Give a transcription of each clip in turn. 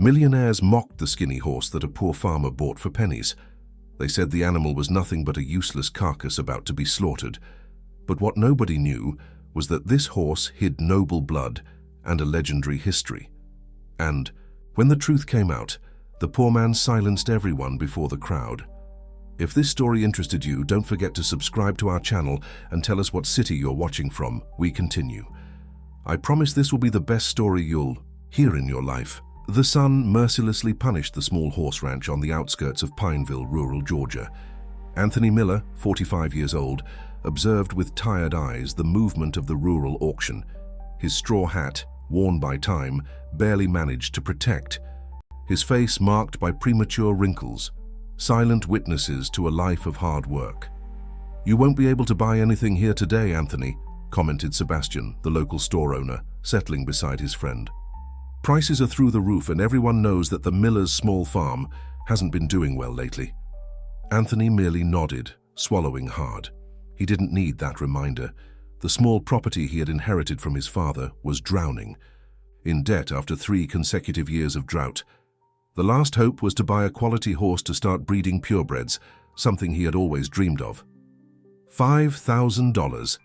Millionaires mocked the skinny horse that a poor farmer bought for pennies. They said the animal was nothing but a useless carcass about to be slaughtered. But what nobody knew was that this horse hid noble blood and a legendary history. And when the truth came out, the poor man silenced everyone before the crowd. If this story interested you, don't forget to subscribe to our channel and tell us what city you're watching from. We continue. I promise this will be the best story you'll hear in your life. The sun mercilessly punished the small horse ranch on the outskirts of Pineville, rural Georgia. Anthony Miller, 45 years old, observed with tired eyes the movement of the rural auction. His straw hat, worn by time, barely managed to protect. His face marked by premature wrinkles, silent witnesses to a life of hard work. "You won't be able to buy anything here today, Anthony," commented Sebastian, the local store owner, settling beside his friend. "Prices are through the roof and everyone knows that the Miller's small farm hasn't been doing well lately." Anthony merely nodded, swallowing hard. He didn't need that reminder. The small property he had inherited from his father was drowning, in debt after 3 consecutive years of drought. The last hope was to buy a quality horse to start breeding purebreds, something he had always dreamed of. $5,000.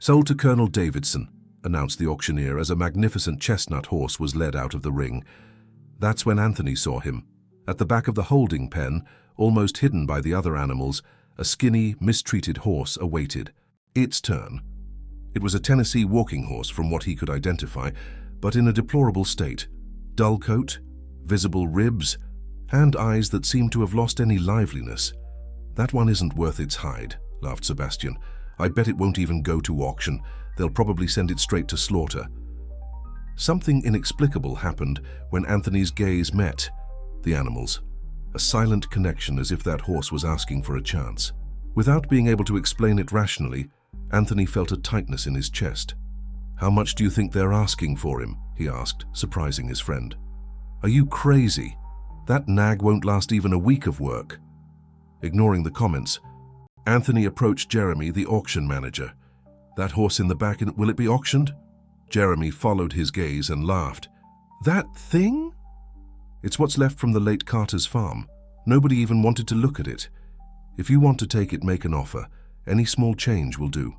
"Sold to Colonel Davidson," announced the auctioneer as a magnificent chestnut horse was led out of the ring. That's when Anthony saw him. At the back of the holding pen, almost hidden by the other animals, a skinny, mistreated horse awaited its turn. It was a Tennessee walking horse from what he could identify, but in a deplorable state. Dull coat, visible ribs, and eyes that seemed to have lost any liveliness. "That one isn't worth its hide," laughed Sebastian. "I bet it won't even go to auction. They'll probably send it straight to slaughter." Something inexplicable happened when Anthony's gaze met the animal's. A silent connection, as if that horse was asking for a chance. Without being able to explain it rationally, Anthony felt a tightness in his chest. "How much do you think they're asking for him?" he asked, surprising his friend. "Are you crazy? That nag won't last even a week of work." Ignoring the comments, Anthony approached Jeremy, the auction manager. "That horse in the back, will it be auctioned?" Jeremy followed his gaze and laughed. "That thing? It's what's left from the late Carter's farm. Nobody even wanted to look at it. If you want to take it, make an offer. Any small change will do."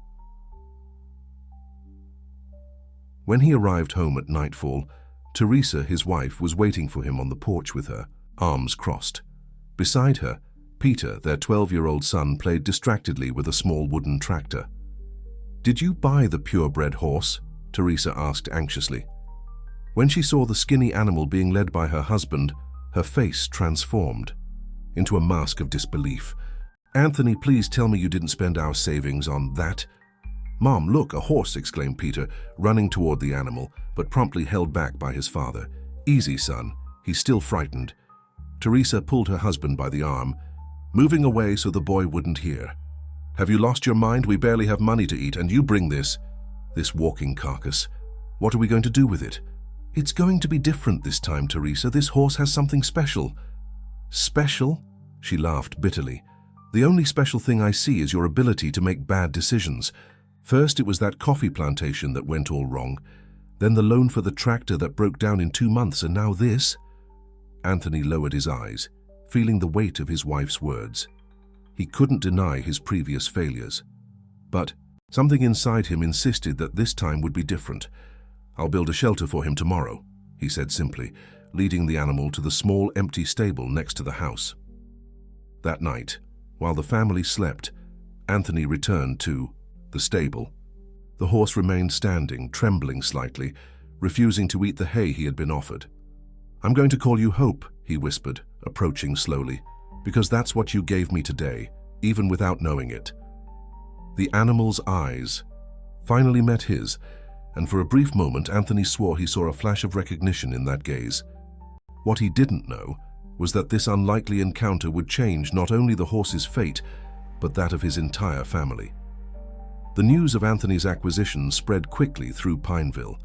When he arrived home at nightfall, Teresa, his wife, was waiting for him on the porch with her, arms crossed. Beside her, Peter, their 12-year-old son, played distractedly with a small wooden tractor. "Did you buy the purebred horse?" Teresa asked anxiously. When she saw the skinny animal being led by her husband, her face transformed into a mask of disbelief. "Anthony, please tell me you didn't spend our savings on that." "Mom, look, a horse!" exclaimed Peter, running toward the animal, but promptly held back by his father. "Easy, son. He's still frightened." Teresa pulled her husband by the arm, moving away so the boy wouldn't hear. "Have you lost your mind? We barely have money to eat, and you bring this walking carcass. What are we going to do with it?" "It's going to be different this time, Teresa. This horse has something special." "Special?" She laughed bitterly. "The only special thing I see is your ability to make bad decisions. First, it was that coffee plantation that went all wrong. Then the loan for the tractor that broke down in 2 months, and now this." Anthony lowered his eyes, feeling the weight of his wife's words. He couldn't deny his previous failures. But something inside him insisted that this time would be different. "I'll build a shelter for him tomorrow," he said simply, leading the animal to the small empty stable next to the house. That night, while the family slept, Anthony returned to the stable. The horse remained standing, trembling slightly, refusing to eat the hay he had been offered. "I'm going to call you Hope," he whispered, approaching slowly, "because that's what you gave me today, even without knowing it." The animal's eyes finally met his, and for a brief moment Anthony swore he saw a flash of recognition in that gaze. What he didn't know was that this unlikely encounter would change not only the horse's fate, but that of his entire family. The news of Anthony's acquisition spread quickly through Pineville.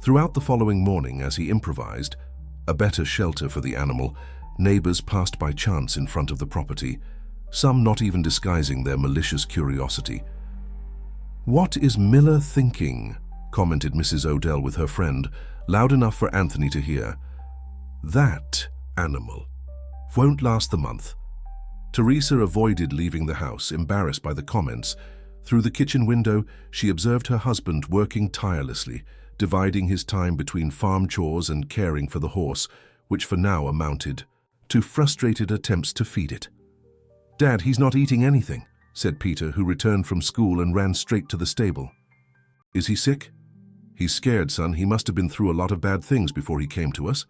Throughout the following morning, as he improvised a better shelter for the animal, neighbors passed by chance in front of the property, some not even disguising their malicious curiosity. "What is Miller thinking?" commented Mrs. Odell with her friend, loud enough for Anthony to hear. That animal won't last the month. Teresa avoided leaving the house, embarrassed by the comments. Through the kitchen window, she observed her husband working tirelessly, dividing his time between farm chores and caring for the horse, which for now amounted to frustrated attempts to feed it. "Dad, he's not eating anything," said Peter, who returned from school and ran straight to the stable. "Is he sick?" "He's scared, son. He must have been through a lot of bad things before he came to us."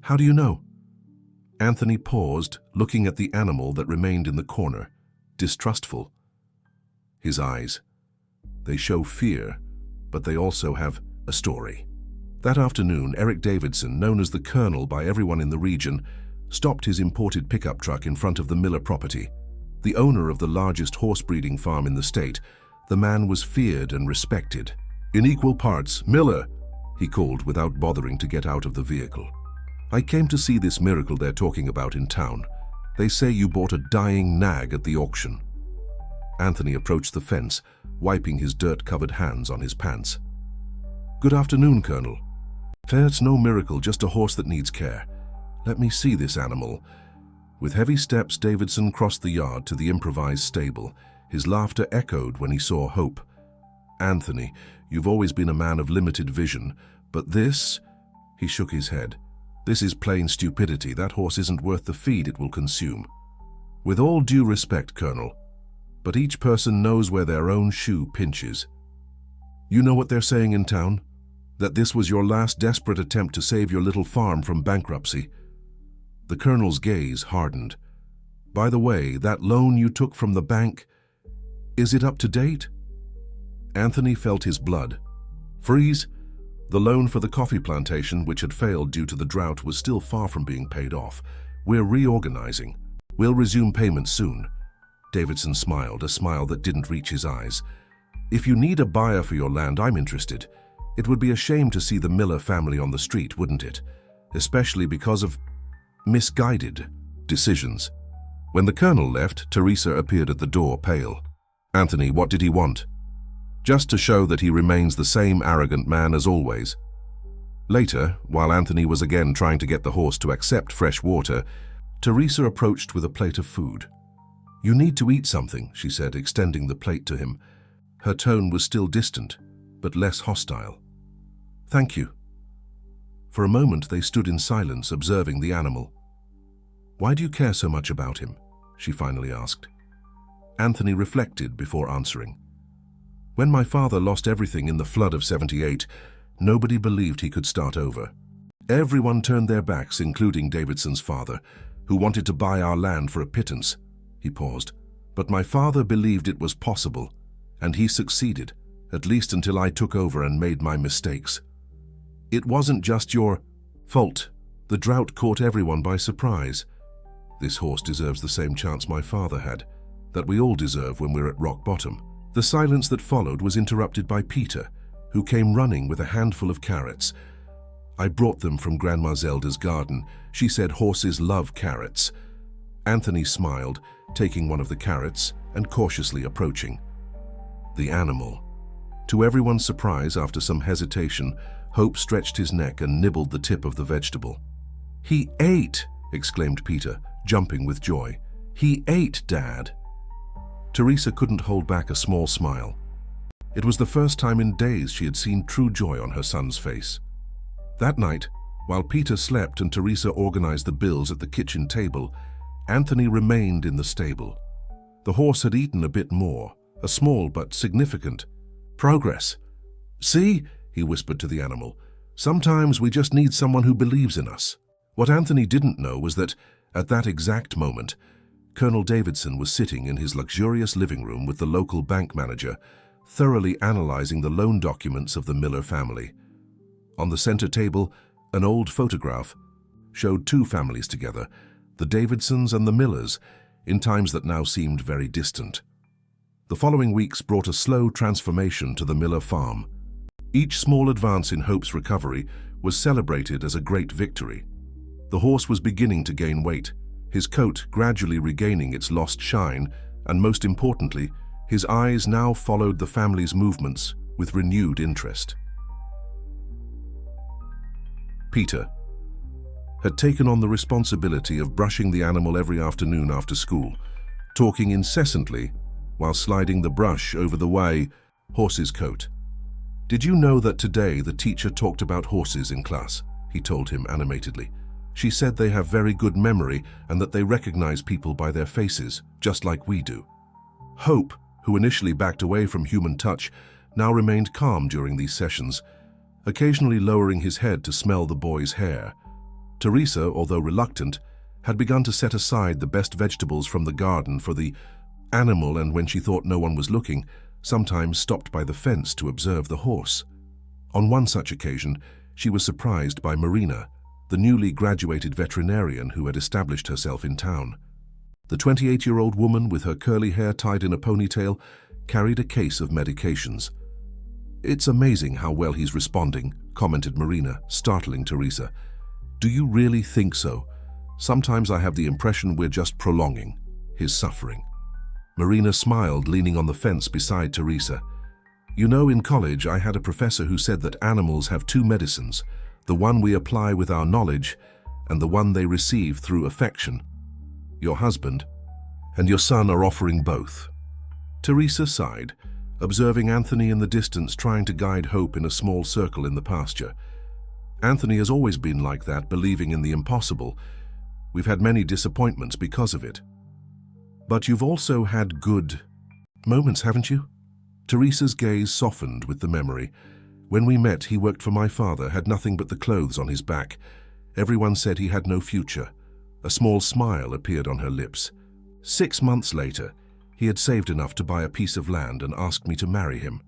"How do you know?" Anthony paused, looking at the animal that remained in the corner, distrustful. His eyes. They show fear, but they also have a story. That afternoon, Eric Davidson, known as the Colonel by everyone in the region, stopped his imported pickup truck in front of the Miller property. The owner of the largest horse breeding farm in the state, the man was feared and respected. "In equal parts, Miller," he called without bothering to get out of the vehicle. "I came to see this miracle they're talking about in town. They say you bought a dying nag at the auction." Anthony approached the fence, wiping his dirt-covered hands on his pants. "Good afternoon, Colonel. It's no miracle, just a horse that needs care. Let me see this animal." With heavy steps, Davidson crossed the yard to the improvised stable. His laughter echoed when he saw Hope. "Anthony, you've always been a man of limited vision, but this..." He shook his head. "This is plain stupidity. That horse isn't worth the feed it will consume." "With all due respect, Colonel, but each person knows where their own shoe pinches. You know what they're saying in town? That this was your last desperate attempt to save your little farm from bankruptcy." The Colonel's gaze hardened. "By the way, that loan you took from the bank, is it up to date?" Anthony felt his blood freeze. The loan for the coffee plantation, which had failed due to the drought, was still far from being paid off. "We're reorganizing. We'll resume payments soon." Davidson smiled, a smile that didn't reach his eyes. "If you need a buyer for your land, I'm interested. It would be a shame to see the Miller family on the street, wouldn't it? Especially because of misguided decisions." When the Colonel left, Teresa appeared at the door, pale. "Anthony, what did he want?" "Just to show that he remains the same arrogant man as always." Later, while Anthony was again trying to get the horse to accept fresh water, Teresa approached with a plate of food. "You need to eat something," she said, extending the plate to him. Her tone was still distant, but less hostile. "Thank you." For a moment they stood in silence, observing the animal. "Why do you care so much about him?" she finally asked. Anthony reflected before answering. "When my father lost everything in the flood of '78, nobody believed he could start over. Everyone turned their backs, including Davidson's father, who wanted to buy our land for a pittance." He paused. "But my father believed it was possible, and he succeeded, at least until I took over and made my mistakes. It wasn't just your fault. The drought caught everyone by surprise. This horse deserves the same chance my father had, that we all deserve when we're at rock bottom." The silence that followed was interrupted by Peter, who came running with a handful of carrots. "I brought them from Grandma Zelda's garden. She said horses love carrots." Anthony smiled, taking one of the carrots and cautiously approaching. The animal. To everyone's surprise, after some hesitation, Hope stretched his neck and nibbled the tip of the vegetable. "He ate!" exclaimed Peter, jumping with joy. "He ate, Dad!" Teresa couldn't hold back a small smile. It was the first time in days she had seen true joy on her son's face. That night, while Peter slept and Teresa organized the bills at the kitchen table, Anthony remained in the stable. The horse had eaten a bit more, a small but significant progress. "See?" he whispered to the animal. "Sometimes we just need someone who believes in us." What Anthony didn't know was that, at that exact moment, Colonel Davidson was sitting in his luxurious living room with the local bank manager, thoroughly analyzing the loan documents of the Miller family. On the center table, an old photograph showed two families together, the Davidsons and the Millers, in times that now seemed very distant. The following weeks brought a slow transformation to the Miller farm. Each small advance in Hope's recovery was celebrated as a great victory. The horse was beginning to gain weight, his coat gradually regaining its lost shine, and most importantly, his eyes now followed the family's movements with renewed interest. Peter. had taken on the responsibility of brushing the animal every afternoon after school, talking incessantly while sliding the brush over the horse's coat. "Did you know that today the teacher talked about horses in class?" he told him animatedly. "She said they have very good memory and that they recognize people by their faces, just like we do." Hope, who initially backed away from human touch, now remained calm during these sessions, occasionally lowering his head to smell the boy's hair. Teresa, although reluctant, had begun to set aside the best vegetables from the garden for the animal, and when she thought no one was looking, sometimes stopped by the fence to observe the horse. On one such occasion, she was surprised by Marina, the newly graduated veterinarian who had established herself in town. The 28-year-old woman, with her curly hair tied in a ponytail, carried a case of medications. "It's amazing how well he's responding," commented Marina, startling Teresa. "Do you really think so? Sometimes I have the impression we're just prolonging his suffering." Marina smiled, leaning on the fence beside Teresa. "You know, in college I had a professor who said that animals have two medicines, the one we apply with our knowledge and the one they receive through affection. Your husband and your son are offering both." Teresa sighed, observing Anthony in the distance trying to guide Hope in a small circle in the pasture. "Anthony has always been like that, believing in the impossible. We've had many disappointments because of it." "But you've also had good moments, haven't you?" Teresa's gaze softened with the memory. "When we met, he worked for my father, had nothing but the clothes on his back. Everyone said he had no future." A small smile appeared on her lips. 6 months later, he had saved enough to buy a piece of land and asked me to marry him.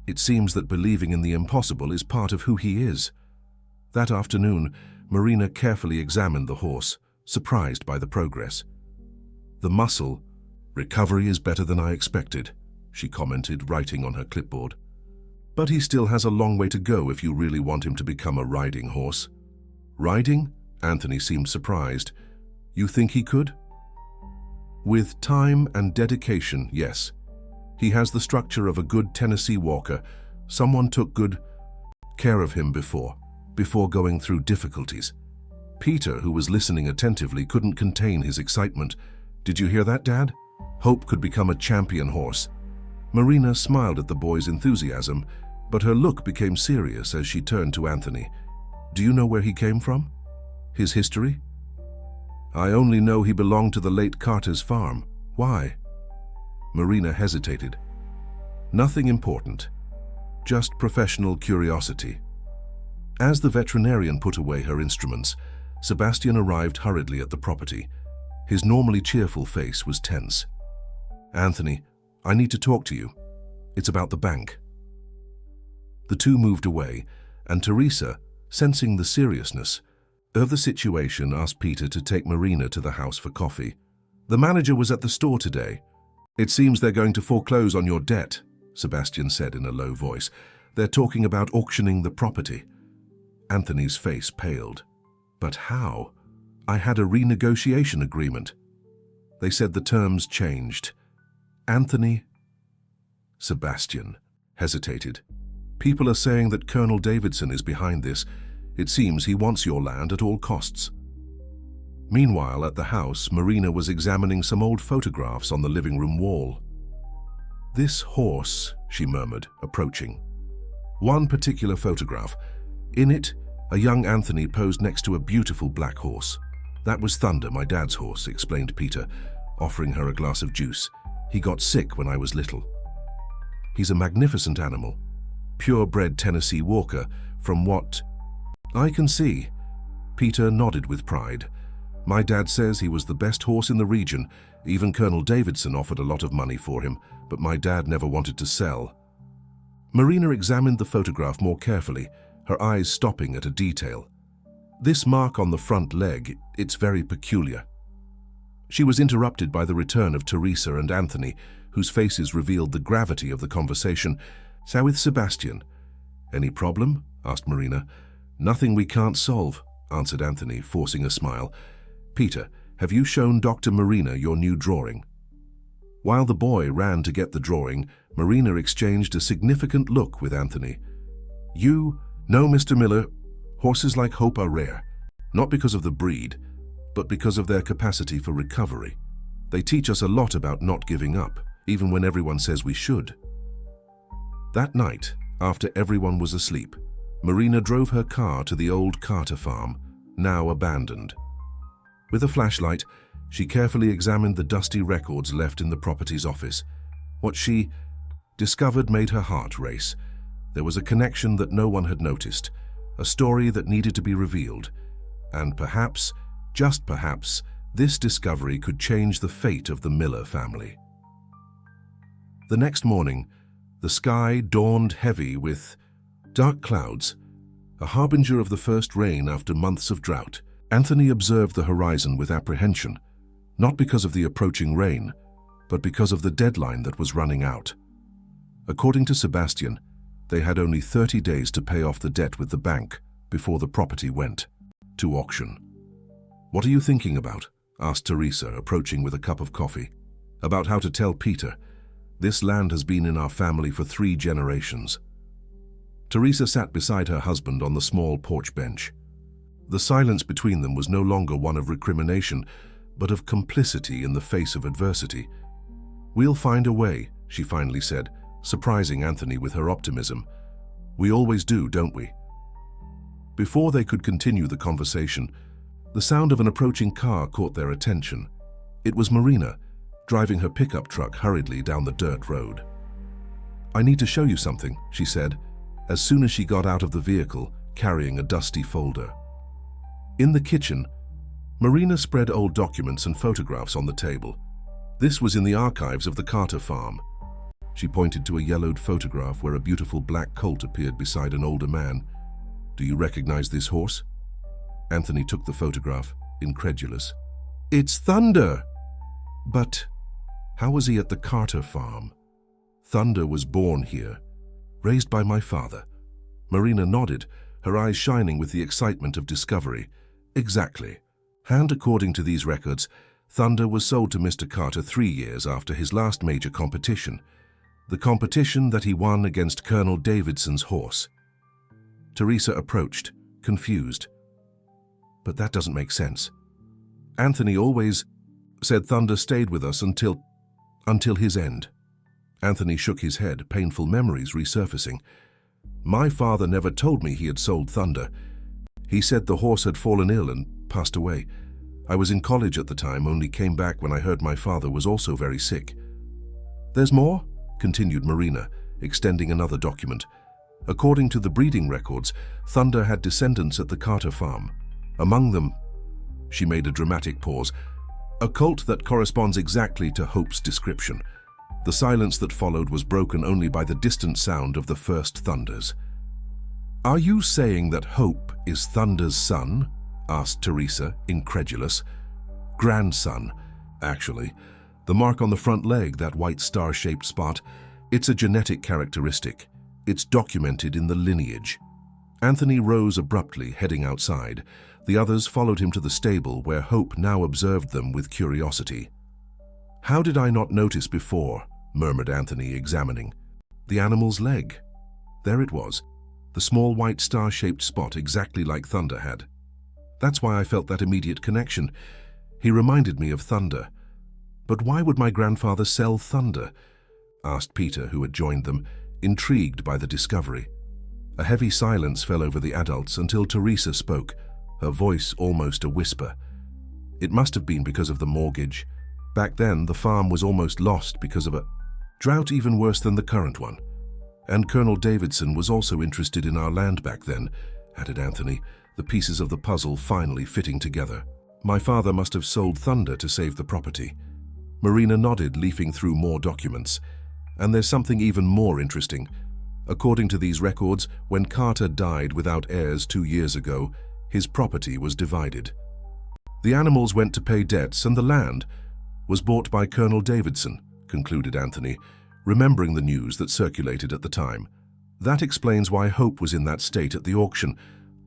It seems that believing in the impossible is part of who he is. That afternoon, Marina carefully examined the horse, surprised by the progress. "The muscle recovery is better than I expected," she commented, writing on her clipboard. "But he still has a long way to go if you really want him to become a riding horse." "Riding?" Anthony seemed surprised. "You think he could?" "With time and dedication, yes. He has the structure of a good Tennessee walker. Someone took good care of him before going through difficulties." Peter, who was listening attentively, couldn't contain his excitement. "Did you hear that, Dad? Hope could become a champion horse." Marina smiled at the boy's enthusiasm, but her look became serious as she turned to Anthony. "Do you know where he came from? His history?" "I only know he belonged to the late Carter's farm." "Why?" Marina hesitated. "Nothing important. Just professional curiosity." As the veterinarian put away her instruments, Sebastian arrived hurriedly at the property. His normally cheerful face was tense. "Anthony, I need to talk to you. It's about the bank." The two moved away, and Teresa, sensing the seriousness of the situation, asked Peter to take Marina to the house for coffee. "The manager was at the store today. It seems they're going to foreclose on your debt," Sebastian said in a low voice. "They're talking about auctioning the property." Anthony's face paled. "But how? I had a renegotiation agreement." "They said the terms changed." "Anthony?" Sebastian hesitated. "People are saying that Colonel Davidson is behind this. It seems he wants your land at all costs." Meanwhile, at the house, Marina was examining some old photographs on the living room wall. "This horse," she murmured, approaching. One particular photograph. In it, a young Anthony posed next to a beautiful black horse. "That was Thunder, my dad's horse," explained Peter, offering her a glass of juice. "He got sick when I was little. He's a magnificent animal. Purebred Tennessee walker, from what I can see." Peter nodded with pride. "My dad says he was the best horse in the region. Even Colonel Davidson offered a lot of money for him, but my dad never wanted to sell." Marina examined the photograph more carefully, her eyes stopping at a detail. "This mark on the front leg, it's very peculiar." She was interrupted by the return of Teresa and Anthony, whose faces revealed the gravity of the conversation. "So with Sebastian." "Any problem?" asked Marina. "Nothing we can't solve," answered Anthony, forcing a smile. "Peter, have you shown Dr. Marina your new drawing?" While the boy ran to get the drawing, Marina exchanged a significant look with Anthony. "You know, Mr. Miller, horses like Hope are rare. Not because of the breed, but because of their capacity for recovery. They teach us a lot about not giving up, even when everyone says we should. That night, after everyone was asleep, Marina drove her car to the old Carter farm, now abandoned. With a flashlight, she carefully examined the dusty records left in the property's office. What she discovered made her heart race. There was a connection that no one had noticed, a story that needed to be revealed, and perhaps, just perhaps, this discovery could change the fate of the Miller family. The next morning, the sky dawned heavy with dark clouds, a harbinger of the first rain after months of drought. Anthony observed the horizon with apprehension, not because of the approaching rain, but because of the deadline that was running out. According to Sebastian, they had only 30 days to pay off the debt with the bank before the property went to auction. "What are you thinking about?" asked Teresa, approaching with a cup of coffee. "About how to tell Peter. This land has been in our family for 3 generations. Teresa sat beside her husband on the small porch bench. The silence between them was no longer one of recrimination, but of complicity in the face of adversity. "We'll find a way," she finally said, surprising Anthony with her optimism. "We always do, don't we?" Before they could continue the conversation, the sound of an approaching car caught their attention. It was Marina, driving her pickup truck hurriedly down the dirt road. "I need to show you something," she said, as soon as she got out of the vehicle, carrying a dusty folder. In the kitchen, Marina spread old documents and photographs on the table. This was in the archives of the Carter farm. She pointed to a yellowed photograph where a beautiful black colt appeared beside an older man. "Do you recognize this horse?" Anthony took the photograph, incredulous. "It's Thunder!" "But how was he at the Carter farm?" "Thunder was born here, raised by my father." Marina nodded, her eyes shining with the excitement of discovery. "Exactly. And according to these records, Thunder was sold to Mr. Carter 3 years after his last major competition, the competition that he won against Colonel Davidson's horse." Teresa approached, confused. "But that doesn't make sense. Anthony always said Thunder stayed with us until his end." Anthony shook his head, painful memories resurfacing. "My father never told me he had sold Thunder. He said the horse had fallen ill and passed away. I was in college at the time, only came back when I heard my father was also very sick." "There's more?" continued Marina, extending another document. "According to the breeding records, Thunder had descendants at the Carter farm. Among them," she made a dramatic pause, "a colt that corresponds exactly to Hope's description." The silence that followed was broken only by the distant sound of the first thunders. "Are you saying that Hope is Thunder's son?" asked Teresa, incredulous. "Grandson, actually. The mark on the front leg, that white star-shaped spot, it's a genetic characteristic. It's documented in the lineage." Anthony rose abruptly, heading outside. The others followed him to the stable, where Hope now observed them with curiosity. "How did I not notice before?" murmured Anthony, examining. "The animal's leg. There it was, the small white star-shaped spot exactly like Thunder had. That's why I felt that immediate connection. He reminded me of Thunder. But why would my grandfather sell Thunder?" asked Peter, who had joined them, intrigued by the discovery. A heavy silence fell over the adults until Teresa spoke, her voice almost a whisper. "It must have been because of the mortgage. Back then, the farm was almost lost because of a drought even worse than the current one. And Colonel Davidson was also interested in our land back then," added Anthony, the pieces of the puzzle finally fitting together. "My father must have sold Thunder to save the property." Marina nodded, leafing through more documents. "And there's something even more interesting. According to these records, when Carter died without heirs 2 years ago, his property was divided. The animals went to pay debts and the land was bought by Colonel Davidson," concluded Anthony, remembering the news that circulated at the time. "That explains why Hope was in that state at the auction.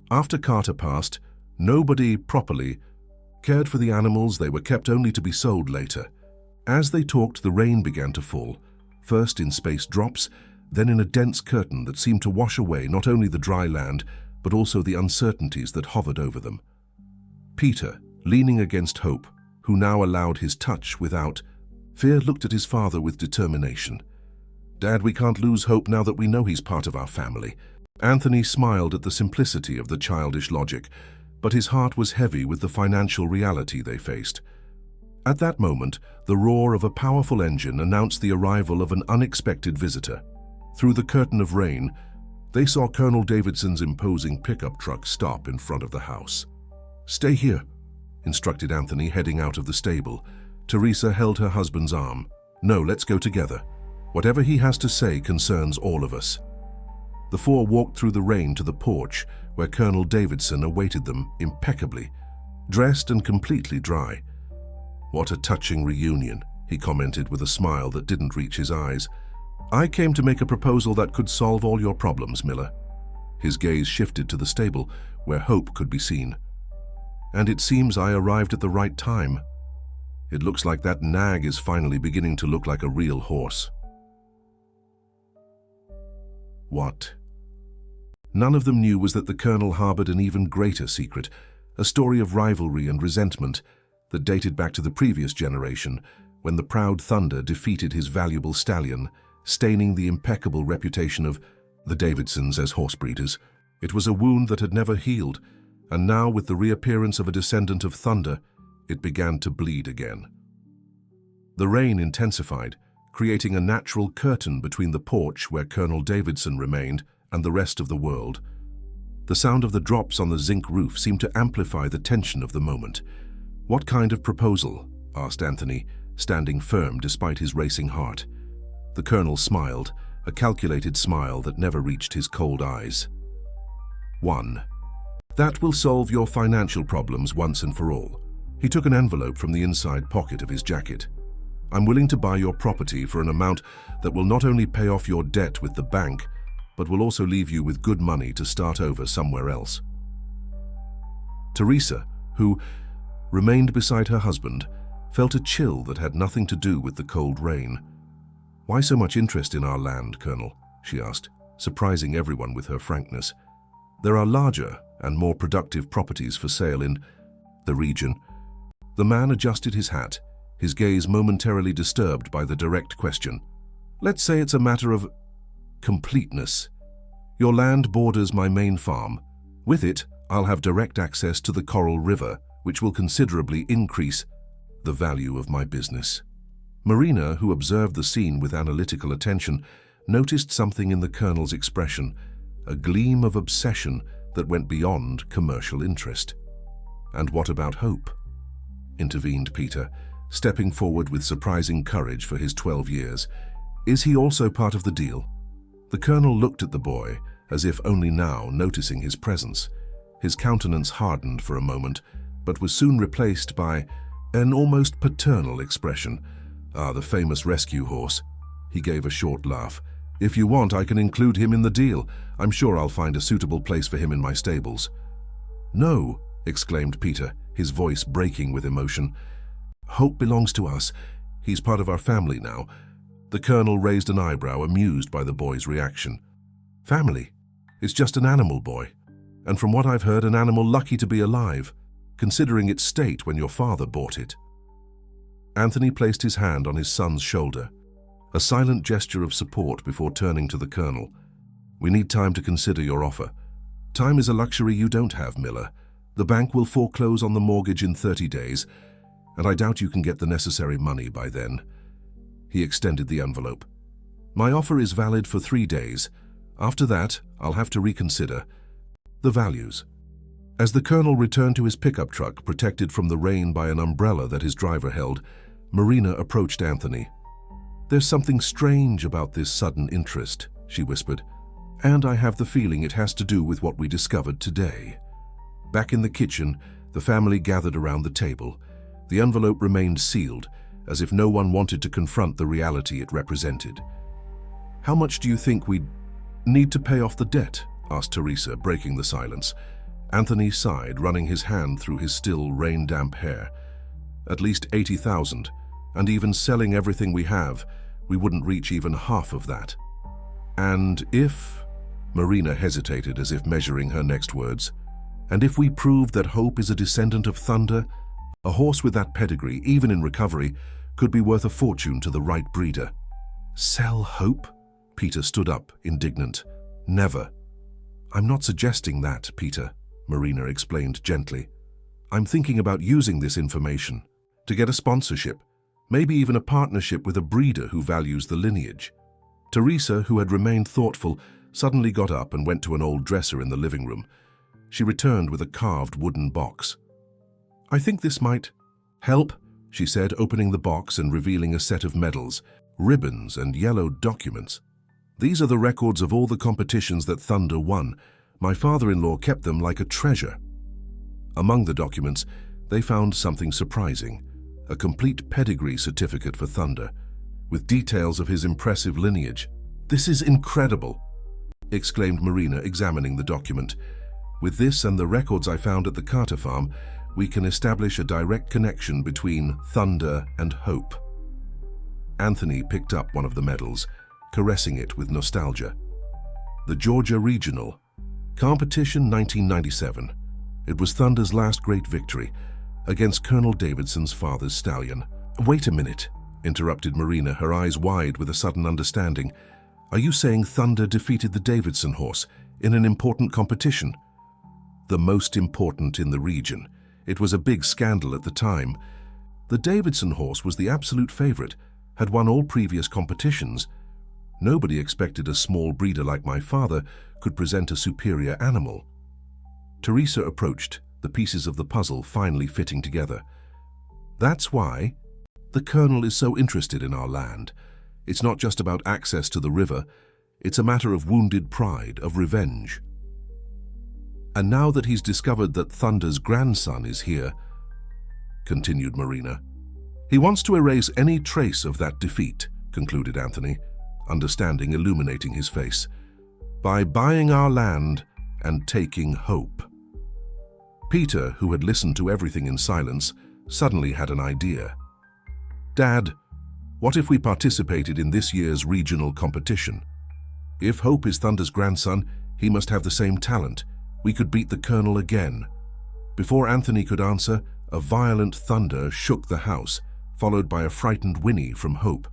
After Carter passed, nobody properly cared for the animals. They were kept only to be sold later." As they talked, the rain began to fall, first in spaced drops, then in a dense curtain that seemed to wash away not only the dry land, but also the uncertainties that hovered over them. Peter, leaning against Hope, who now allowed his touch without fear, looked at his father with determination. "Dad, we can't lose Hope now that we know he's part of our family." Anthony smiled at the simplicity of the childish logic, but his heart was heavy with the financial reality they faced. At that moment, the roar of a powerful engine announced the arrival of an unexpected visitor. Through the curtain of rain, they saw Colonel Davidson's imposing pickup truck stop in front of the house. "Stay here," instructed Anthony, heading out of the stable. Teresa held her husband's arm. "No, let's go together. Whatever he has to say concerns all of us." The four walked through the rain to the porch, where Colonel Davidson awaited them impeccably, dressed and completely dry. "What a touching reunion," he commented with a smile that didn't reach his eyes. "I came to make a proposal that could solve all your problems, Miller." His gaze shifted to the stable, where Hope could be seen. "And it seems I arrived at the right time. It looks like that nag is finally beginning to look like a real horse." What none of them knew was that the Colonel harbored an even greater secret, a story of rivalry and resentment that dated back to the previous generation, when the proud Thunder defeated his valuable stallion, staining the impeccable reputation of the Davidsons as horse breeders. It was a wound that had never healed, and now, with the reappearance of a descendant of Thunder, it began to bleed again. The rain intensified, creating a natural curtain between the porch where Colonel Davidson remained and the rest of the world. The sound of the drops on the zinc roof seemed to amplify the tension of the moment. "What kind of proposal?" asked Anthony, standing firm despite his racing heart. The Colonel smiled, a calculated smile that never reached his cold eyes. "1. That will solve your financial problems once and for all." He took an envelope from the inside pocket of his jacket. "I'm willing to buy your property for an amount that will not only pay off your debt with the bank, but will also leave you with good money to start over somewhere else." Teresa, who remained beside her husband, felt a chill that had nothing to do with the cold rain. "Why so much interest in our land, Colonel?" she asked, surprising everyone with her frankness. "There are larger and more productive properties for sale in the region." The man adjusted his hat, his gaze momentarily disturbed by the direct question. "Let's say it's a matter of completeness. Your land borders my main farm. With it, I'll have direct access to the Coral River, which will considerably increase the value of my business." Marina, who observed the scene with analytical attention, noticed something in the Colonel's expression, a gleam of obsession that went beyond commercial interest. "And what about Hope?" intervened Peter, stepping forward with surprising courage for his 12 years. "Is he also part of the deal?" The Colonel looked at the boy, as if only now noticing his presence. His countenance hardened for a moment, but was soon replaced by an almost paternal expression. "Ah, the famous rescue horse." He gave a short laugh. "If you want, I can include him in the deal. I'm sure I'll find a suitable place for him in my stables." "No," exclaimed Peter, his voice breaking with emotion. "Hope belongs to us. He's part of our family now." The Colonel raised an eyebrow, amused by the boy's reaction. "Family? It's just an animal, boy. And from what I've heard, an animal lucky to be alive, considering its state when your father bought it." Anthony placed his hand on his son's shoulder, a silent gesture of support before turning to the Colonel. "We need time to consider your offer. Time is a luxury you don't have, Miller. The bank will foreclose on the mortgage in 30 days, and I doubt you can get the necessary money by then." He extended the envelope. "My offer is valid for 3 days. After that, I'll have to reconsider the values." As the Colonel returned to his pickup truck, protected from the rain by an umbrella that his driver held, Marina approached Anthony. "There's something strange about this sudden interest," she whispered, "and I have the feeling it has to do with what we discovered today." Back in the kitchen, the family gathered around the table. The envelope remained sealed, as if no one wanted to confront the reality it represented. "How much do you think we'd need to pay off the debt?" asked Teresa, breaking the silence. Anthony sighed, running his hand through his still rain-damp hair. "At least 80,000, and even selling everything we have, we wouldn't reach even half of that." "And if—" Marina hesitated as if measuring her next words. And if we prove that Hope is a descendant of Thunder, a horse with that pedigree, even in recovery, could be worth a fortune to the right breeder. Sell Hope? Peter stood up, indignant. Never. I'm not suggesting that, Peter, Marina explained gently. I'm thinking about using this information to get a sponsorship, maybe even a partnership with a breeder who values the lineage. Teresa, who had remained thoughtful, suddenly got up and went to an old dresser in the living room. She returned with a carved wooden box. I think this might help, she said, opening the box and revealing a set of medals, ribbons, and yellow documents. These are the records of all the competitions that Thunder won. My father-in-law kept them like a treasure. Among the documents, they found something surprising, a complete pedigree certificate for Thunder, with details of his impressive lineage. This is incredible, exclaimed Marina, examining the document. With this and the records I found at the Carter farm, we can establish a direct connection between Thunder and Hope. Anthony picked up one of the medals, caressing it with nostalgia. The Georgia Regional. Competition 1997. It was Thunder's last great victory against Colonel Davidson's father's stallion. Wait a minute, interrupted Marina, her eyes wide with a sudden understanding. Are you saying Thunder defeated the Davidson horse in an important competition? The most important in the region. It was a big scandal at the time. The Davidson horse was the absolute favorite, had won all previous competitions. Nobody expected a small breeder like my father could present a superior animal. Teresa approached, the pieces of the puzzle finally fitting together. That's why the Colonel is so interested in our land. It's not just about access to the river, it's a matter of wounded pride, of revenge. And now that he's discovered that Thunder's grandson is here, continued Marina, he wants to erase any trace of that defeat, concluded Anthony, understanding illuminating his face, by buying our land and taking Hope. Peter, who had listened to everything in silence, suddenly had an idea. Dad, what if we participated in this year's regional competition? If Hope is Thunder's grandson, he must have the same talent. We could beat the Colonel again. Before Anthony could answer, a violent thunder shook the house, followed by a frightened whinny from Hope.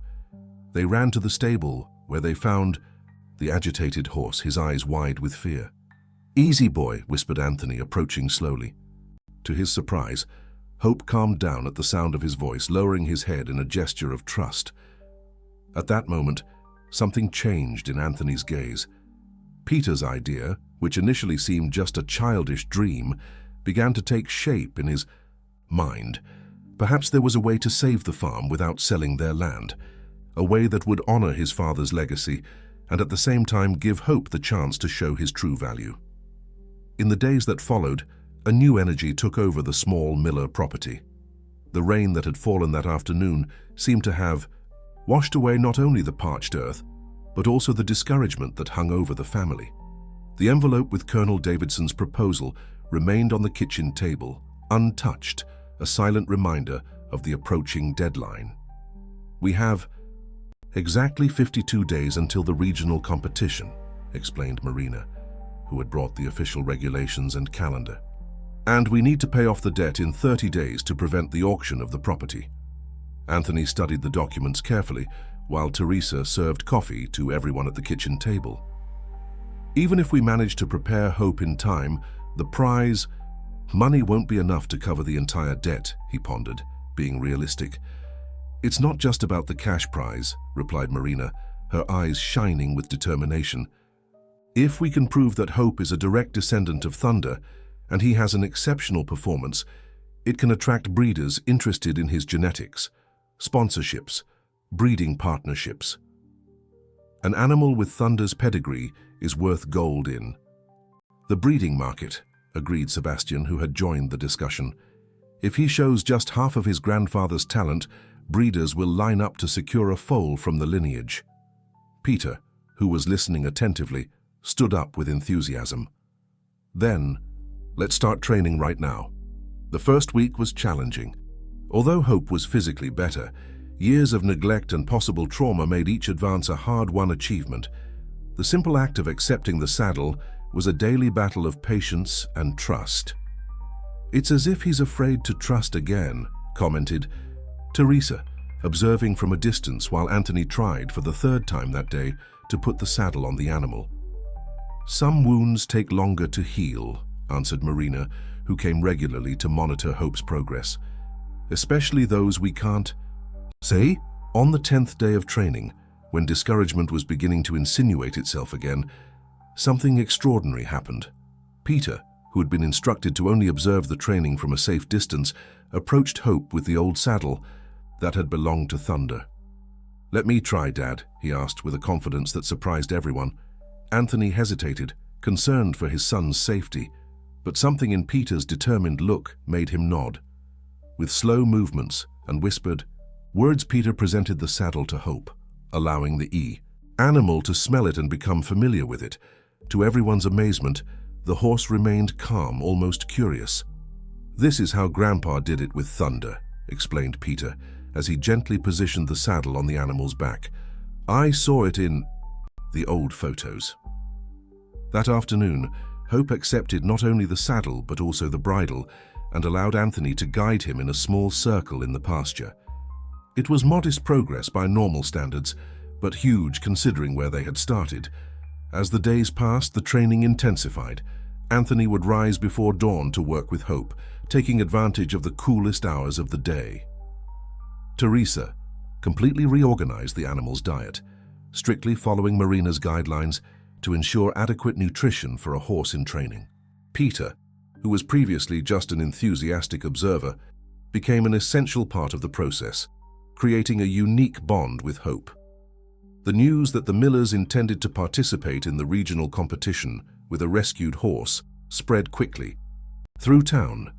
They ran to the stable, where they found the agitated horse, his eyes wide with fear. Easy, boy, whispered Anthony, approaching slowly. To his surprise, Hope calmed down at the sound of his voice, lowering his head in a gesture of trust. At that moment, something changed in Anthony's gaze. Peter's idea, which initially seemed just a childish dream, began to take shape in his mind. Perhaps there was a way to save the farm without selling their land, a way that would honor his father's legacy and at the same time give Hope the chance to show his true value. In the days that followed, a new energy took over the small Miller property. The rain that had fallen that afternoon seemed to have washed away not only the parched earth, but also the discouragement that hung over the family. The envelope with Colonel Davidson's proposal remained on the kitchen table, untouched, a silent reminder of the approaching deadline. We have exactly 52 days until the regional competition, explained Marina, who had brought the official regulations and calendar. And we need to pay off the debt in 30 days to prevent the auction of the property. Anthony studied the documents carefully, while Teresa served coffee to everyone at the kitchen table. Even if we manage to prepare Hope in time, the prize, money won't be enough to cover the entire debt, he pondered, being realistic. It's not just about the cash prize, replied Marina, her eyes shining with determination. If we can prove that Hope is a direct descendant of Thunder, and he has an exceptional performance, it can attract breeders interested in his genetics, sponsorships, breeding partnerships. An animal with Thunder's pedigree is worth gold in. The breeding market, agreed Sebastian, who had joined the discussion. If he shows just half of his grandfather's talent, breeders will line up to secure a foal from the lineage. Peter, who was listening attentively, stood up with enthusiasm. Then, let's start training right now. The first week was challenging. Although Hope was physically better, years of neglect and possible trauma made each advance a hard-won achievement. The simple act of accepting the saddle was a daily battle of patience and trust. "It's as if he's afraid to trust again," commented Teresa, observing from a distance while Anthony tried for the third time that day to put the saddle on the animal. "Some wounds take longer to heal," answered Marina, who came regularly to monitor Hope's progress. "Especially those we can't say." On the 10th day of training, when discouragement was beginning to insinuate itself again, something extraordinary happened. Peter, who had been instructed to only observe the training from a safe distance, approached Hope with the old saddle that had belonged to Thunder. "Let me try, Dad," he asked with a confidence that surprised everyone. Anthony hesitated, concerned for his son's safety, but something in Peter's determined look made him nod. With slow movements and whispered words, Peter presented the saddle to Hope, allowing the animal to smell it and become familiar with it. To everyone's amazement, the horse remained calm, almost curious. "This is how Grandpa did it with Thunder," explained Peter, as he gently positioned the saddle on the animal's back. "I saw it in the old photos." That afternoon, Hope accepted not only the saddle but also the bridle and allowed Anthony to guide him in a small circle in the pasture. It was modest progress by normal standards, but huge considering where they had started. As the days passed, the training intensified. Anthony would rise before dawn to work with Hope, taking advantage of the coolest hours of the day. Teresa completely reorganized the animal's diet, strictly following Marina's guidelines to ensure adequate nutrition for a horse in training. Peter, who was previously just an enthusiastic observer, became an essential part of the process, creating a unique bond with Hope. The news that the Millers intended to participate in the regional competition with a rescued horse spread quickly. Through town,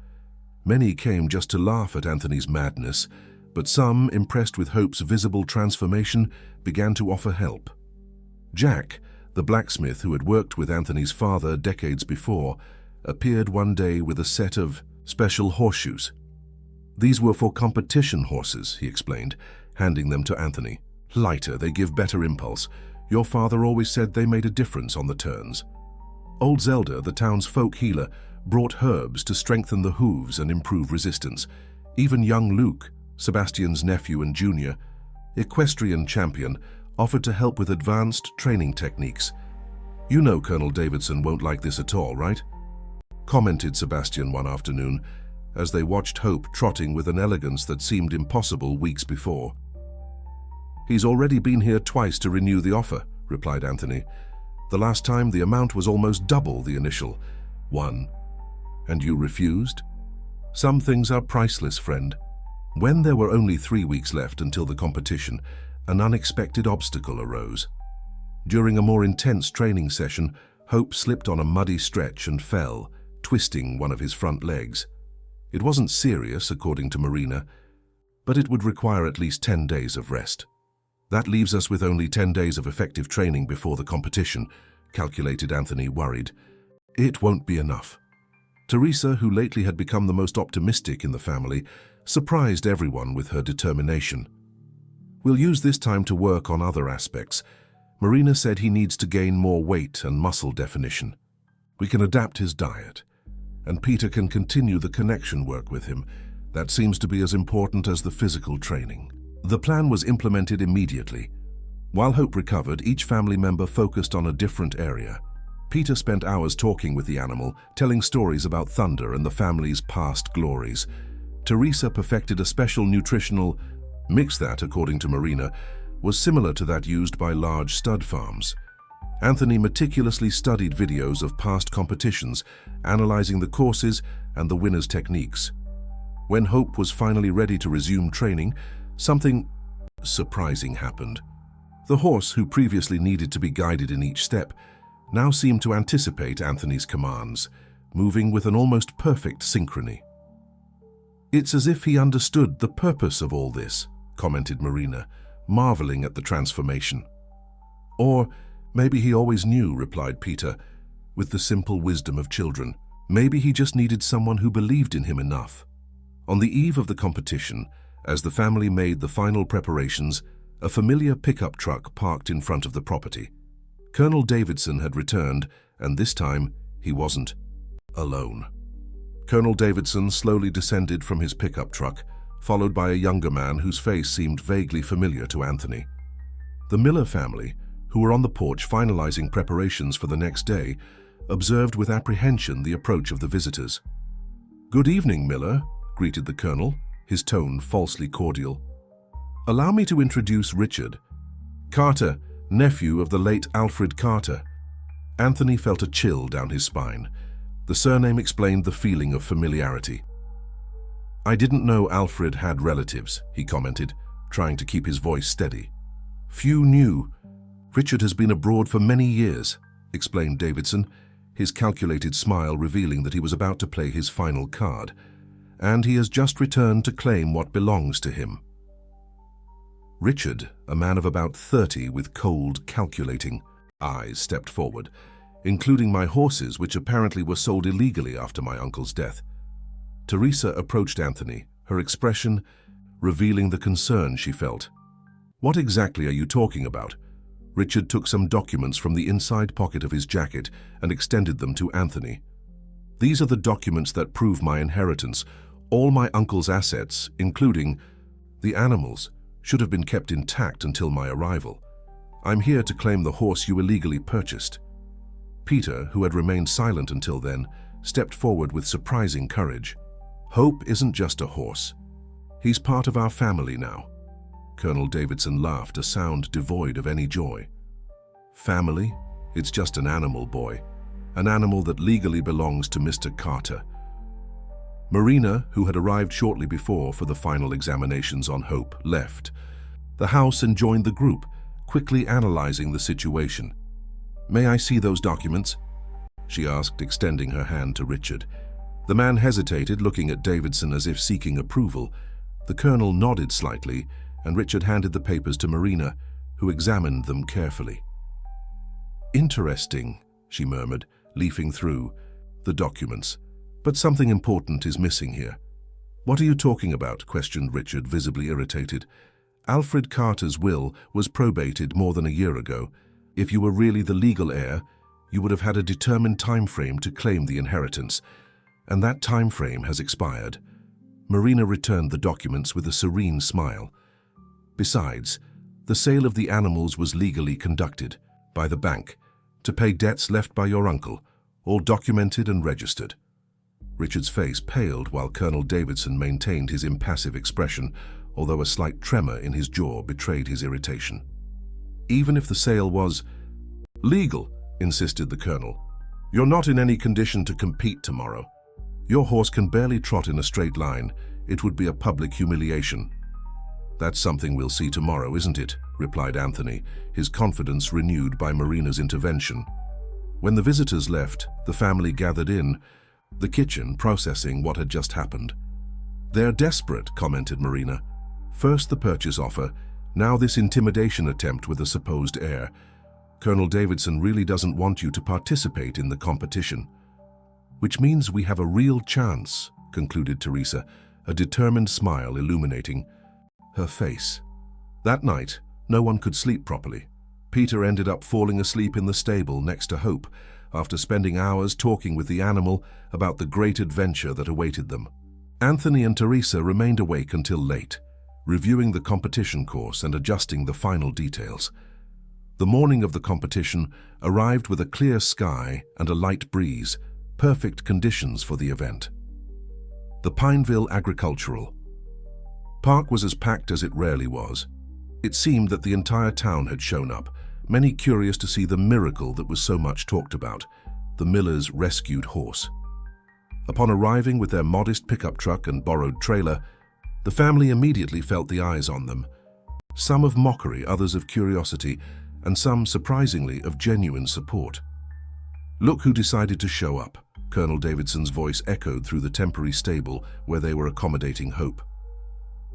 many came just to laugh at Anthony's madness, but some, impressed with Hope's visible transformation, began to offer help. Jack, the blacksmith who had worked with Anthony's father decades before, appeared one day with a set of special horseshoes. "These were for competition horses," he explained, handing them to Anthony. "Lighter, they give better impulse. Your father always said they made a difference on the turns." Old Zelda, the town's folk healer, brought herbs to strengthen the hooves and improve resistance. Even young Luke, Sebastian's nephew and junior, equestrian champion, offered to help with advanced training techniques. "You know Colonel Davidson won't like this at all, right?" commented Sebastian one afternoon, as they watched Hope trotting with an elegance that seemed impossible weeks before. "He's already been here twice to renew the offer," replied Anthony. "The last time the amount was almost double the initial one. And you refused? Some things are priceless, friend." When there were only 3 weeks left until the competition, an unexpected obstacle arose. During a more intense training session, Hope slipped on a muddy stretch and fell, twisting one of his front legs. It wasn't serious, according to Marina, but it would require at least 10 days of rest. "That leaves us with only 10 days of effective training before the competition," calculated Anthony, worried. "It won't be enough." Teresa, who lately had become the most optimistic in the family, surprised everyone with her determination. "We'll use this time to work on other aspects. Marina said he needs to gain more weight and muscle definition. We can adapt his diet, and Peter can continue the connection work with him. That seems to be as important as the physical training." The plan was implemented immediately. While Hope recovered, each family member focused on a different area. Peter spent hours talking with the animal, telling stories about Thunder and the family's past glories. Teresa perfected a special nutritional mix that, according to Marina, was similar to that used by large stud farms. Anthony meticulously studied videos of past competitions, analyzing the courses and the winners' techniques. When Hope was finally ready to resume training, something surprising happened. The horse, who previously needed to be guided in each step, now seemed to anticipate Anthony's commands, moving with an almost perfect synchrony. "It's as if he understood the purpose of all this," commented Marina, marveling at the transformation. "Or maybe he always knew," replied Peter, with the simple wisdom of children. "Maybe he just needed someone who believed in him enough." On the eve of the competition, as the family made the final preparations, a familiar pickup truck parked in front of the property. Colonel Davidson had returned, and this time he wasn't alone. Colonel Davidson slowly descended from his pickup truck, followed by a younger man whose face seemed vaguely familiar to Anthony. The Miller family, who were on the porch finalizing preparations for the next day, observed with apprehension the approach of the visitors. "Good evening, Miller," greeted the colonel, his tone falsely cordial. "Allow me to introduce Richard Carter, nephew of the late Alfred Carter." Anthony felt a chill down his spine. The surname explained the feeling of familiarity. "I didn't know Alfred had relatives," he commented, trying to keep his voice steady. "Few knew. Richard has been abroad for many years," explained Davidson, his calculated smile revealing that he was about to play his final card, "and he has just returned to claim what belongs to him." Richard, a man of about 30 with cold, calculating eyes, stepped forward, including my horses, which apparently were sold illegally after my uncle's death. Teresa approached Anthony, her expression revealing the concern she felt. "What exactly are you talking about?" Richard took some documents from the inside pocket of his jacket and extended them to Anthony. "These are the documents that prove my inheritance. All my uncle's assets, including the animals, should have been kept intact until my arrival. I'm here to claim the horse you illegally purchased." Peter, who had remained silent until then, stepped forward with surprising courage. "Hope isn't just a horse. He's part of our family now." Colonel Davidson laughed, a sound devoid of any joy. "Family? It's just an animal, boy. An animal that legally belongs to Mr. Carter." Marina, who had arrived shortly before for the final examinations on Hope, left the house and joined the group, quickly analyzing the situation. "May I see those documents?" she asked, extending her hand to Richard. The man hesitated, looking at Davidson as if seeking approval. The colonel nodded slightly, and Richard handed the papers to Marina, who examined them carefully. "Interesting," she murmured, leafing through the documents. "But something important is missing here." "What are you talking about?" questioned Richard, visibly irritated. "Alfred Carter's will was probated more than a year ago. If you were really the legal heir, you would have had a determined time frame to claim the inheritance, and that time frame has expired." Marina returned the documents with a serene smile. "Besides, the sale of the animals was legally conducted by the bank to pay debts left by your uncle, all documented and registered." Richard's face paled while Colonel Davidson maintained his impassive expression, although a slight tremor in his jaw betrayed his irritation. "Even if the sale was legal," insisted the colonel, "you're not in any condition to compete tomorrow. Your horse can barely trot in a straight line. It would be a public humiliation." "That's something we'll see tomorrow, isn't it?" replied Anthony, his confidence renewed by Marina's intervention. When the visitors left, the family gathered in the kitchen, processing what had just happened. "They're desperate," commented Marina. "First the purchase offer, now this intimidation attempt with a supposed heir. Colonel Davidson really doesn't want you to participate in the competition." "Which means we have a real chance," concluded Teresa, a determined smile illuminating her face. That night, no one could sleep properly. Peter ended up falling asleep in the stable next to Hope, after spending hours talking with the animal about the great adventure that awaited them. Anthony and Teresa remained awake until late, reviewing the competition course and adjusting the final details. The morning of the competition arrived with a clear sky and a light breeze, perfect conditions for the event. The Pineville Agricultural Park was as packed as it rarely was. It seemed that the entire town had shown up, many curious to see the miracle that was so much talked about, the Millers' rescued horse. Upon arriving with their modest pickup truck and borrowed trailer, the family immediately felt the eyes on them, some of mockery, others of curiosity, and some, surprisingly, of genuine support. "Look who decided to show up," Colonel Davidson's voice echoed through the temporary stable where they were accommodating Hope.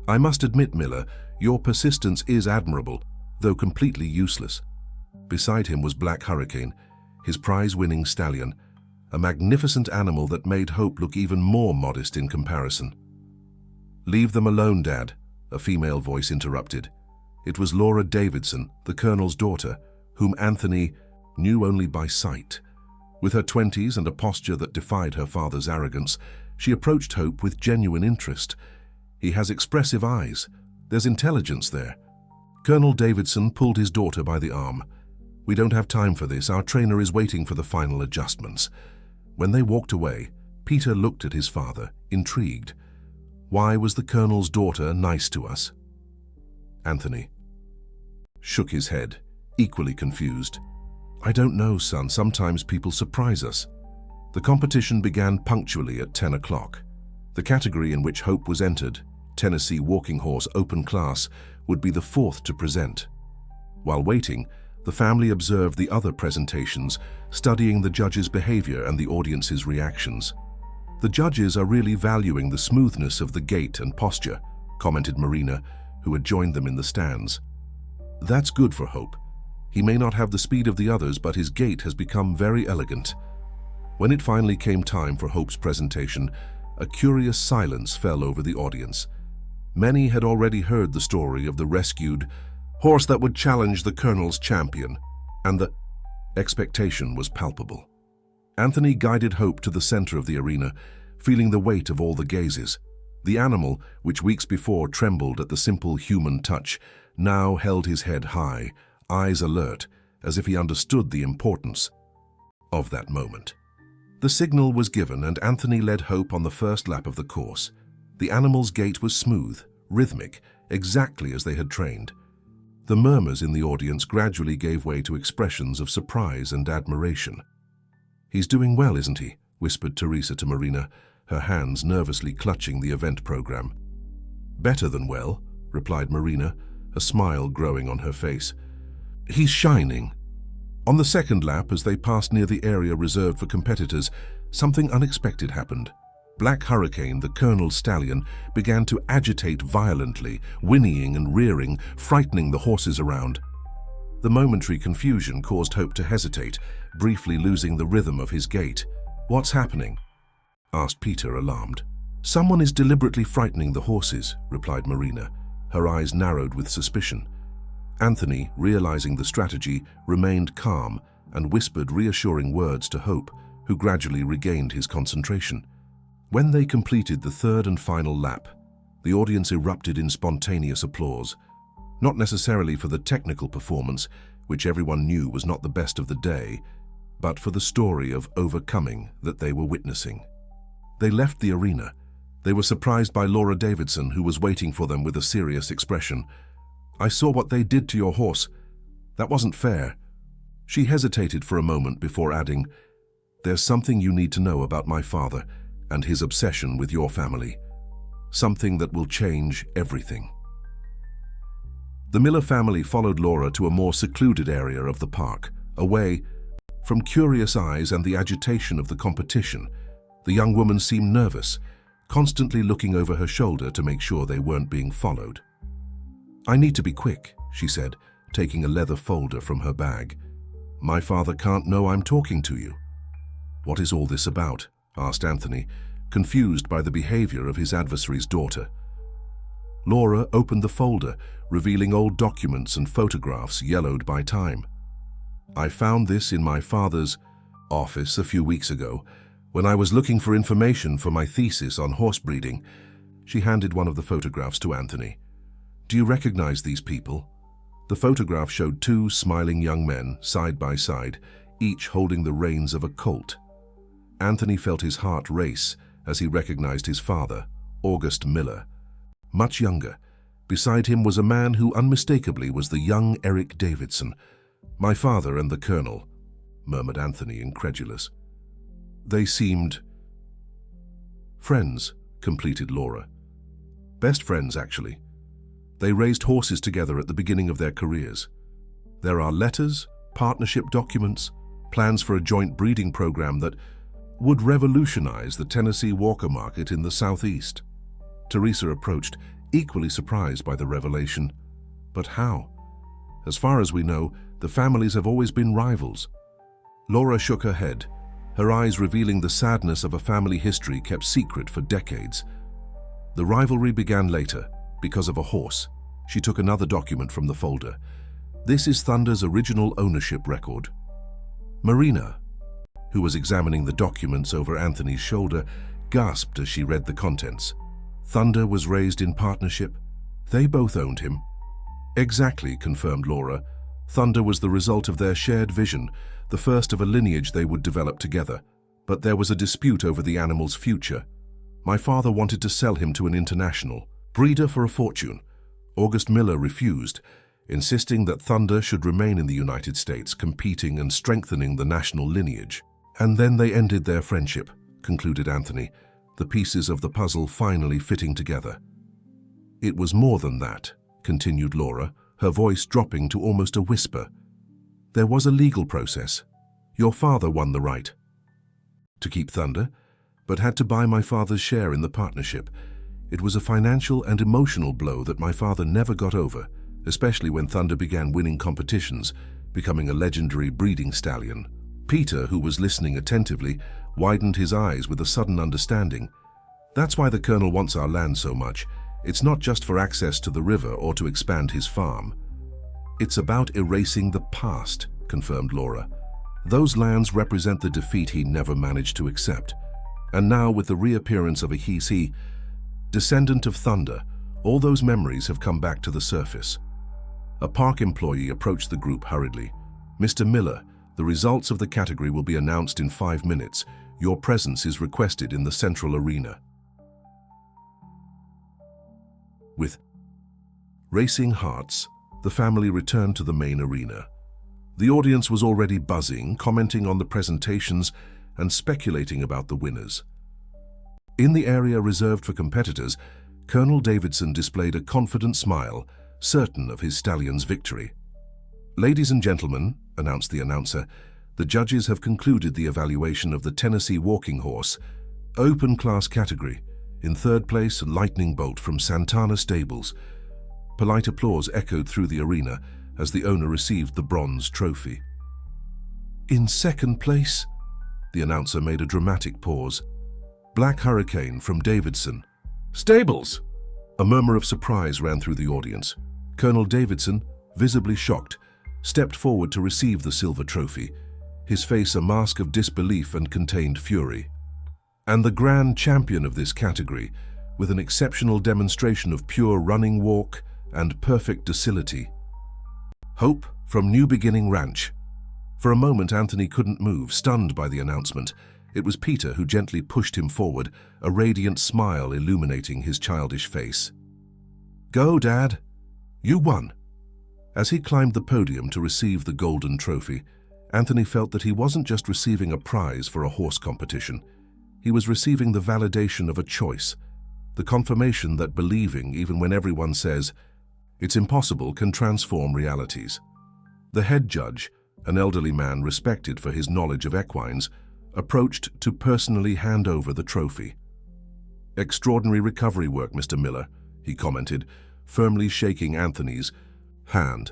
"I must admit, Miller, your persistence is admirable, though completely useless." Beside him was Black Hurricane, his prize-winning stallion, a magnificent animal that made Hope look even more modest in comparison. "Leave them alone, Dad," a female voice interrupted. It was Laura Davidson, the colonel's daughter, whom Anthony knew only by sight. With her 20s and a posture that defied her father's arrogance, she approached Hope with genuine interest. He has expressive eyes. There's intelligence there. Colonel Davidson pulled his daughter by the arm. We don't have time for this. Our trainer is waiting for the final adjustments. When they walked away, Peter looked at his father, intrigued. Why was the colonel's daughter nice to us? Anthony shook his head, equally confused. I don't know, son. Sometimes people surprise us. The competition began punctually at 10 o'clock. The category in which Hope was entered, Tennessee Walking Horse Open Class, would be the fourth to present. While waiting, the family observed the other presentations, studying the judges' behavior and the audience's reactions. The judges are really valuing the smoothness of the gait and posture, commented Marina, who had joined them in the stands. That's good for Hope. He may not have the speed of the others, but his gait has become very elegant. When it finally came time for Hope's presentation, a curious silence fell over the audience. Many had already heard the story of the rescued horse that would challenge the colonel's champion, and the expectation was palpable. Anthony guided Hope to the center of the arena, feeling the weight of all the gazes. The animal, which weeks before trembled at the simple human touch, now held his head high, eyes alert, as if he understood the importance of that moment. The signal was given, and Anthony led Hope on the first lap of the course. The animal's gait was smooth, rhythmic, exactly as they had trained. The murmurs in the audience gradually gave way to expressions of surprise and admiration. He's doing well, isn't he? Whispered Teresa to Marina, her hands nervously clutching the event program. Better than well, replied Marina, a smile growing on her face. He's shining. On the second lap, as they passed near the area reserved for competitors, something unexpected happened. Black Hurricane, the colonel's stallion, began to agitate violently, whinnying and rearing, frightening the horses around. The momentary confusion caused Hope to hesitate, briefly losing the rhythm of his gait. What's happening? Asked Peter, alarmed. Someone is deliberately frightening the horses, replied Marina, her eyes narrowed with suspicion. Anthony, realizing the strategy, remained calm and whispered reassuring words to Hope, who gradually regained his concentration. When they completed the third and final lap, the audience erupted in spontaneous applause, not necessarily for the technical performance, which everyone knew was not the best of the day, but for the story of overcoming that they were witnessing. They left the arena. They were surprised by Laura Davidson, who was waiting for them with a serious expression. I saw what they did to your horse. That wasn't fair. She hesitated for a moment before adding, There's something you need to know about my father and his obsession with your family. Something that will change everything. The Miller family followed Laura to a more secluded area of the park, away from curious eyes and the agitation of the competition. The young woman seemed nervous, constantly looking over her shoulder to make sure they weren't being followed. I need to be quick, she said, taking a leather folder from her bag. My father can't know I'm talking to you. What is all this about? Asked Anthony, confused by the behavior of his adversary's daughter. Laura opened the folder, revealing old documents and photographs yellowed by time. I found this in my father's office a few weeks ago, when I was looking for information for my thesis on horse breeding. She handed one of the photographs to Anthony. Do you recognize these people? The photograph showed two smiling young men, side by side, each holding the reins of a colt. Anthony felt his heart race as he recognized his father, August Miller. Much younger, beside him was a man who unmistakably was the young Eric Davidson. My father and the colonel, murmured Anthony, incredulous. They seemed friends, completed Laura. Best friends, actually. They raised horses together at the beginning of their careers. There are letters, partnership documents, plans for a joint breeding program that would revolutionize the Tennessee Walker market in the Southeast. Teresa approached, equally surprised by the revelation. But how? As far as we know, the families have always been rivals. Laura shook her head, her eyes revealing the sadness of a family history kept secret for decades. The rivalry began later, because of a horse. She took another document from the folder. This is Thunder's original ownership record. Marina who was examining the documents over Anthony's shoulder, gasped as she read the contents. Thunder was raised in partnership. They both owned him. Exactly, confirmed Laura. Thunder was the result of their shared vision, the first of a lineage they would develop together. But there was a dispute over the animal's future. My father wanted to sell him to an international breeder for a fortune. August Miller refused, insisting that Thunder should remain in the United States, competing and strengthening the national lineage. And then they ended their friendship, concluded Anthony, the pieces of the puzzle finally fitting together. It was more than that, continued Laura, her voice dropping to almost a whisper. There was a legal process. Your father won the right to keep Thunder, but had to buy my father's share in the partnership. It was a financial and emotional blow that my father never got over, especially when Thunder began winning competitions, becoming a legendary breeding stallion. Peter, who was listening attentively, widened his eyes with a sudden understanding. That's why the Colonel wants our land so much. It's not just for access to the river or to expand his farm. It's about erasing the past, confirmed Laura. Those lands represent the defeat he never managed to accept. And now, with the reappearance of a he, descendant of Thunder, all those memories have come back to the surface. A park employee approached the group hurriedly. Mr. Miller, the results of the category will be announced in 5 minutes. Your presence is requested in the central arena. With racing hearts, the family returned to the main arena. The audience was already buzzing, commenting on the presentations and speculating about the winners. In the area reserved for competitors, Colonel Davidson displayed a confident smile, certain of his stallion's victory. Ladies and gentlemen, announced the announcer, the judges have concluded the evaluation of the Tennessee Walking Horse, open class category. In third place, Lightning Bolt from Santana Stables. Polite applause echoed through the arena as the owner received the bronze trophy. In second place, the announcer made a dramatic pause. Black Hurricane from Davidson Stables. A murmur of surprise ran through the audience. Colonel Davidson, visibly shocked, stepped forward to receive the silver trophy, his face a mask of disbelief and contained fury. And the grand champion of this category, with an exceptional demonstration of pure running walk and perfect docility. Hope from New Beginning Ranch. For a moment, Anthony couldn't move, stunned by the announcement. It was Peter who gently pushed him forward, a radiant smile illuminating his childish face. Go, Dad. You won. As he climbed the podium to receive the golden trophy, Anthony felt that he wasn't just receiving a prize for a horse competition. He was receiving the validation of a choice, the confirmation that believing, even when everyone says it's impossible, can transform realities. The head judge, an elderly man respected for his knowledge of equines, approached to personally hand over the trophy. Extraordinary recovery work, Mr. Miller, he commented, firmly shaking Anthony's hand.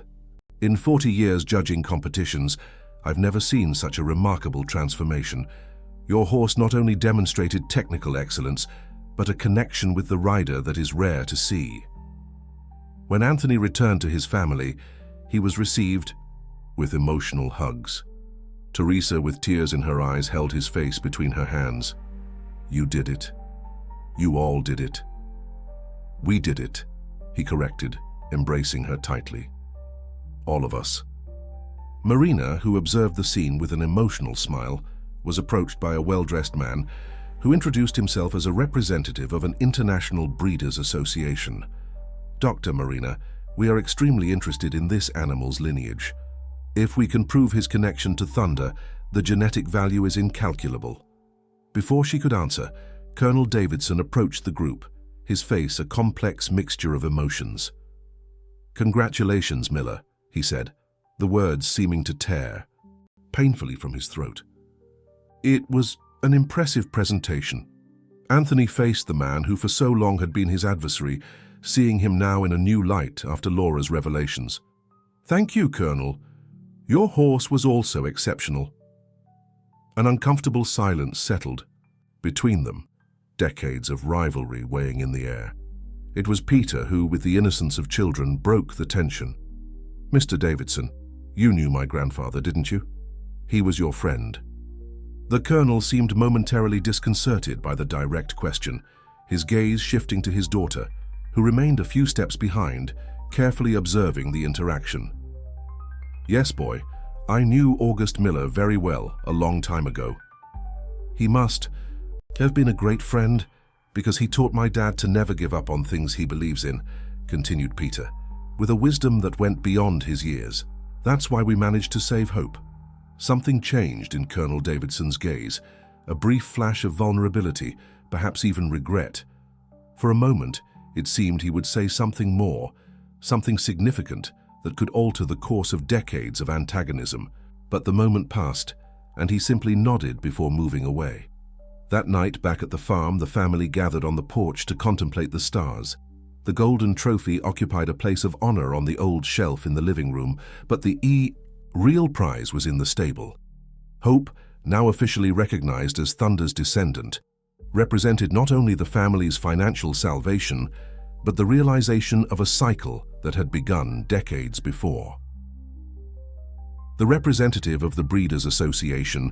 In 40 years judging competitions, I've never seen such a remarkable transformation. Your horse not only demonstrated technical excellence, but a connection with the rider that is rare to see. When Anthony returned to his family, he was received with emotional hugs. Teresa, with tears in her eyes, held his face between her hands. You did it. You all did it. We did it, he corrected, embracing her tightly. All of us. Marina, who observed the scene with an emotional smile, was approached by a well-dressed man who introduced himself as a representative of an international breeders' association. Dr. Marina, we are extremely interested in this animal's lineage. If we can prove his connection to Thunder, the genetic value is incalculable. Before she could answer, Colonel Davidson approached the group, his face a complex mixture of emotions. Congratulations, Miller, he said, the words seeming to tear painfully from his throat. It was an impressive presentation. Anthony faced the man who for so long had been his adversary, seeing him now in a new light after Laura's revelations. Thank you, Colonel. Your horse was also exceptional. An uncomfortable silence settled between them, decades of rivalry weighing in the air. It was Peter who, with the innocence of children, broke the tension. Mr. Davidson, you knew my grandfather, didn't you? He was your friend. The colonel seemed momentarily disconcerted by the direct question, his gaze shifting to his daughter, who remained a few steps behind, carefully observing the interaction. "Yes, boy, I knew August Miller very well a long time ago. He must have been a great friend, because he taught my dad to never give up on things he believes in," continued Peter, with a wisdom that went beyond his years. "That's why we managed to save Hope." Something changed in Colonel Davidson's gaze, a brief flash of vulnerability, perhaps even regret. For a moment, it seemed he would say something more, something significant that could alter the course of decades of antagonism, but the moment passed, and he simply nodded before moving away. That night, back at the farm, the family gathered on the porch to contemplate the stars. The golden trophy occupied a place of honor on the old shelf in the living room, but the real prize was in the stable. Hope, now officially recognized as Thunder's descendant, represented not only the family's financial salvation, but the realization of a cycle that had begun decades before. The representative of the Breeders' Association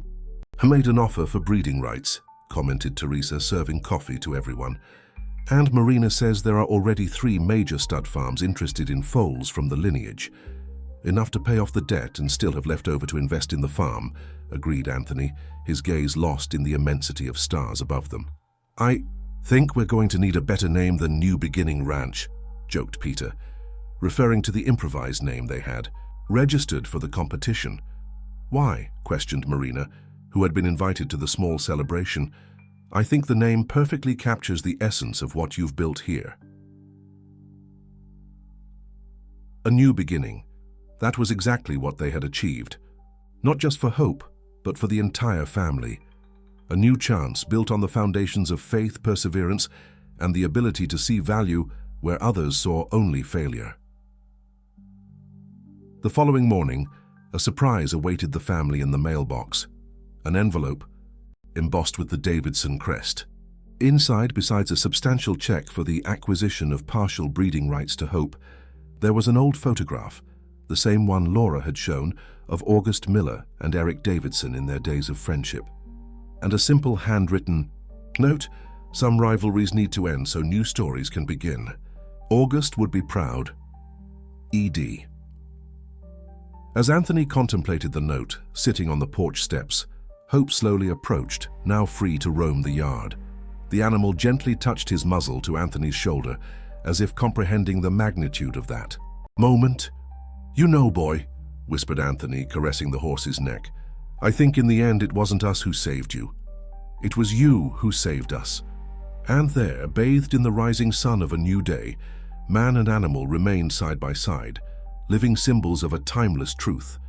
made an offer for breeding rights, commented Teresa, serving coffee to everyone. And Marina says there are already 3 major stud farms interested in foals from the lineage. Enough to pay off the debt and still have left over to invest in the farm, agreed Anthony, his gaze lost in the immensity of stars above them. "I think we're going to need a better name than New Beginning Ranch," joked Peter, referring to the improvised name they had, registered for the competition. "Why?" questioned Marina, who had been invited to the small celebration. "I think the name perfectly captures the essence of what you've built here." A new beginning. That was exactly what they had achieved. Not just for Hope, but for the entire family. A new chance built on the foundations of faith, perseverance, and the ability to see value where others saw only failure. The following morning, a surprise awaited the family in the mailbox. An envelope, embossed with the Davidson crest. Inside, besides a substantial check for the acquisition of partial breeding rights to Hope, there was an old photograph, the same one Laura had shown, of August Miller and Eric Davidson in their days of friendship. And a simple handwritten note, "Some rivalries need to end so new stories can begin. August would be proud. E.D." As Anthony contemplated the note, sitting on the porch steps, Hope slowly approached, now free to roam the yard. The animal gently touched his muzzle to Anthony's shoulder, as if comprehending the magnitude of that moment. "You know, boy," whispered Anthony, caressing the horse's neck, "I think in the end it wasn't us who saved you. It was you who saved us." And there, bathed in the rising sun of a new day, man and animal remained side by side, living symbols of a timeless truth.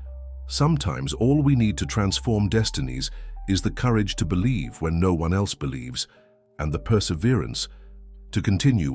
Sometimes all we need to transform destinies is the courage to believe when no one else believes, and the perseverance to continue